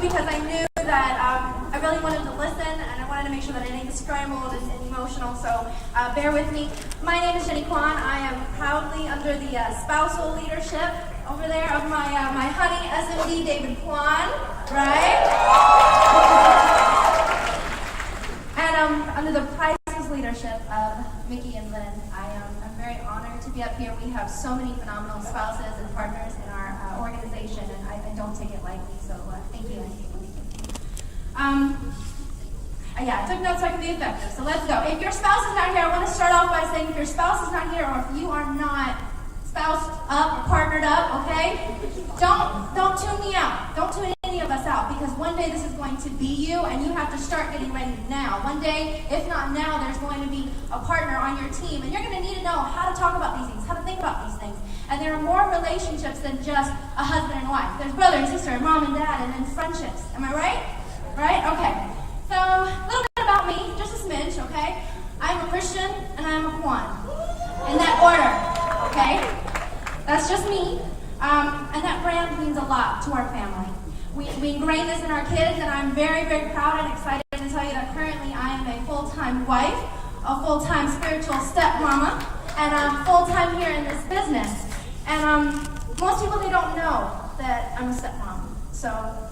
because I knew that I really wanted to listen, and I wanted to make sure that I didn't get scrambled and emotional, so bear with me. My name is Jenny Kwan. I am proudly under the spousal leadership over there of my honey, SMD David Kwan, right? And under the priceless leadership of Mickey and Lynn, I'm very honored to be up here. We have so many phenomenal spouses and partners in our organization, and I don't take it lightly, so thank you. Yeah, I took notes so I can be effective, so let's go. If your spouse is not here, I want to start off by saying if your spouse is not here, or if you are not spoused up or partnered up, okay, don't tune me out. Don't tune any of us out, because one day this is going to be you, and you have to start getting ready now. One day, if not now, there's going to be a partner on your team, and you're going to need to know how to talk about these things, how to think about these things. And there are more relationships than just a husband and wife. There's brother and sister, and mom and dad, and then friendships. Am I right? Right? Okay. So, a little bit about me, just a smidge, okay? I'm a Christian, and I'm a Kwan. In that order, okay? That's just me. And that brand means a lot to our family. We ingrain this in our kids, and I'm very, very proud and excited to tell you that currently I am a full-time wife, a full-time spiritual stepmama, and I'm full-time here in this business. And most people, they don't know that I'm a stepmom. So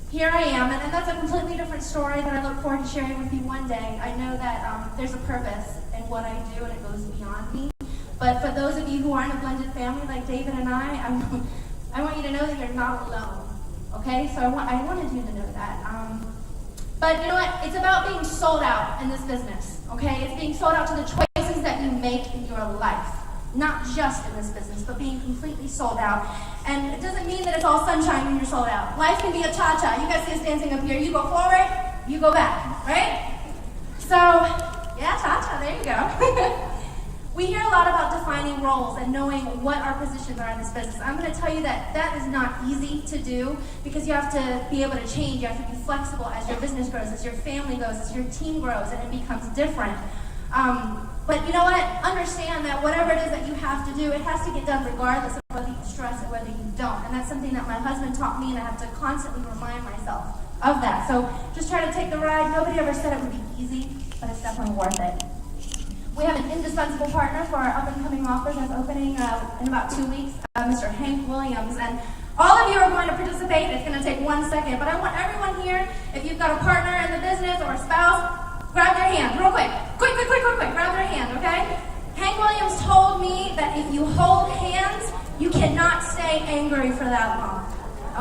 here I am, and that's a completely different story that I look forward to sharing with you one day. I know that there's a purpose in what I do, and it goes beyond me. But for those of you who aren't a blended family like David and I want you to know that you're not alone, okay? So I wanted you to know that. But you know what? It's about being sold out in this business, okay? It's being sold out to the choices that you make in your life. Not just in this business, but being completely sold out. And it doesn't mean that it's all sunshine when you're sold out. Life can be a cha-cha. You guys see us dancing up here. You go forward, you go back, right? So, yeah, cha-cha, there you go. We hear a lot about defining roles and knowing what our positions are in this business. I'm going to tell you that that is not easy to do, because you have to be able to change. You have to be flexible as your business grows, as your family grows, as your team grows, and it becomes different. But you know what? Understand that whatever it is that you have to do, it has to get done regardless of whether you stress or whether you don't. And that's something that my husband taught me, and I have to constantly remind myself of that. So just try to take the ride. Nobody ever said it would be easy, but it's definitely worth it. We have an indispensable partner for our up-and-coming offer that's opening in about 2 weeks, Mr. Hank Williams. And all of you are going to participate. It's going to take 1 second, but I want everyone here, if you've got a partner in the business or a spouse, grab their hand real quick. Quick. Grab their hand, okay? Hank Williams told me that if you hold hands, you cannot stay angry for that long.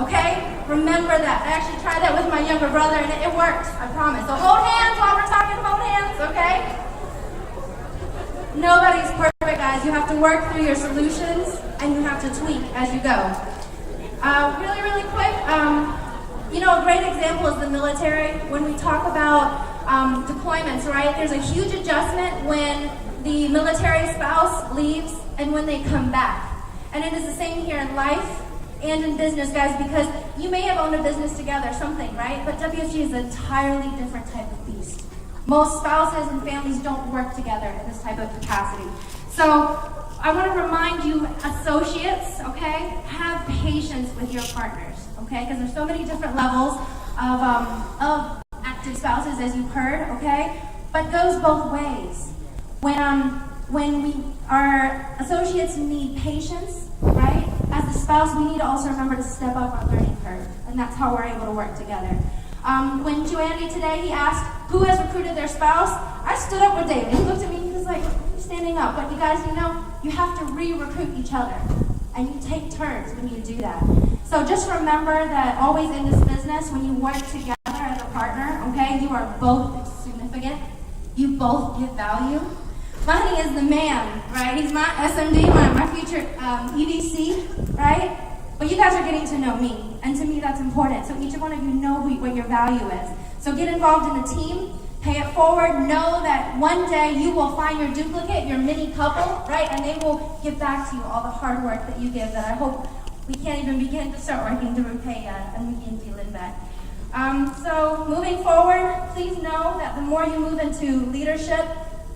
Okay? Remember that. I actually tried that with my younger brother, and it works. I promise. So hold hands while we're talking. Hold hands, okay? Nobody's perfect, guys. You have to work through your solutions, and you have to tweak as you go. Really quick, a great example is the military. When we talk about deployments, right, there's a huge adjustment when the military spouse leaves and when they come back. And it is the same here in life and in business, guys, because you may have owned a business together, something, right? But WSG is an entirely different type of beast. Most spouses and families don't work together in this type of capacity. So I want to remind you, associates, okay, have patience with your partners, okay? Because there's so many different levels of active spouses, as you've heard, okay? But it goes both ways. When our associates need patience, right? As a spouse, we need to also remember to step up our learning curve, and that's how we're able to work together. When Joanne today, he asked, who has recruited their spouse? I stood up with David. He looked at me, he was like, standing up. But you guys, you have to re-recruit each other. And you take turns when you do that. So just remember that always in this business, when you work together as a partner, okay, you are both significant. You both give value. My honey is the man, right? He's my SMD, my future EDC, right? But you guys are getting to know me, and to me that's important. So each one of you know what your value is. So get involved in the team, pay it forward, know that one day you will find your duplicate, your mini couple, right? And they will give back to you all the hard work that you give that I hope we can't even begin to start working to repay and Lynn back. So moving forward, please know that the more you move into leadership,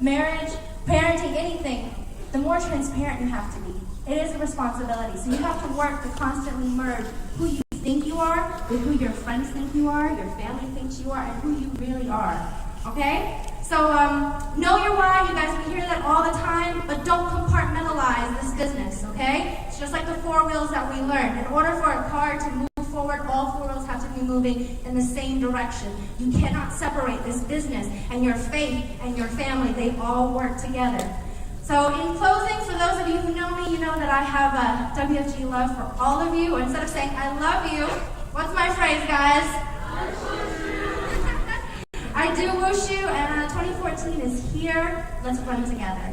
marriage, parenting, anything, the more transparent you have to be. It is a responsibility. So you have to work to constantly merge who you think think you are, with who your friends think you are, your family thinks you are, and who you really are. Okay? So, know your why. You guys, we hear that all the time, but don't compartmentalize this business, okay? It's just like the four wheels that we learned. In order for a car to move forward, all four wheels have to be moving in the same direction. You cannot separate this business and your faith and your family. They all work together. So in closing, for those of you who know me, you know that I have a WFG love for all of you. Instead of saying, I love you, what's my phrase, guys? I do whoosh you, and 2014 is here. Let's run together.